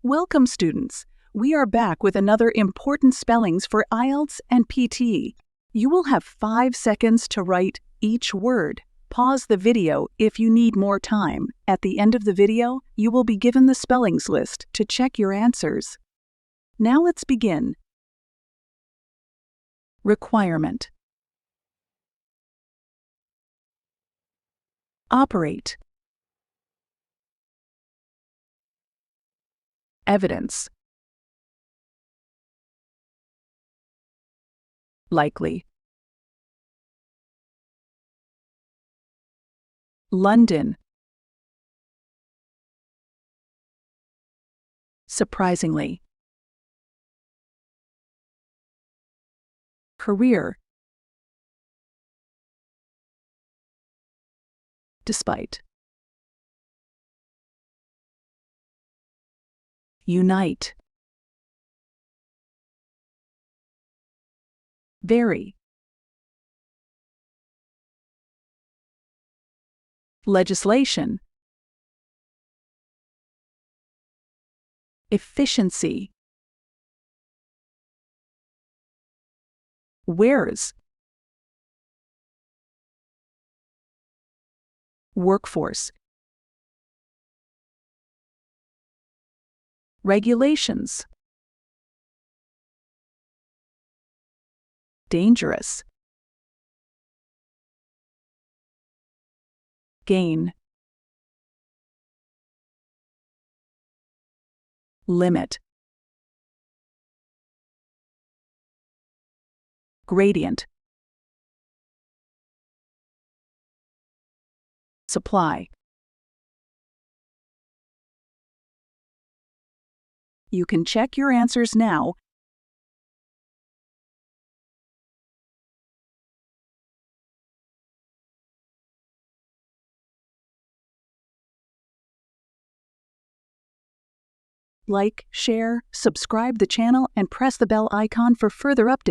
Welcome, students. We are back with another important spellings for Ielts and PT. You will have 5 seconds to write each word. Pause the video if you need more time. At the end of the video, you will be given the spellings list to check your answers. Now let's begin. Requirement. Operate. Evidence. Likely. London. Surprisingly. Career. Despite. Unite. Very. Legislation. Efficiency. Where's. Workforce. Regulations. Dangerous. Gain. Limit. Gradient. Supply. You can check your answers now. Like, share, subscribe the channel, and press the bell icon for further updates.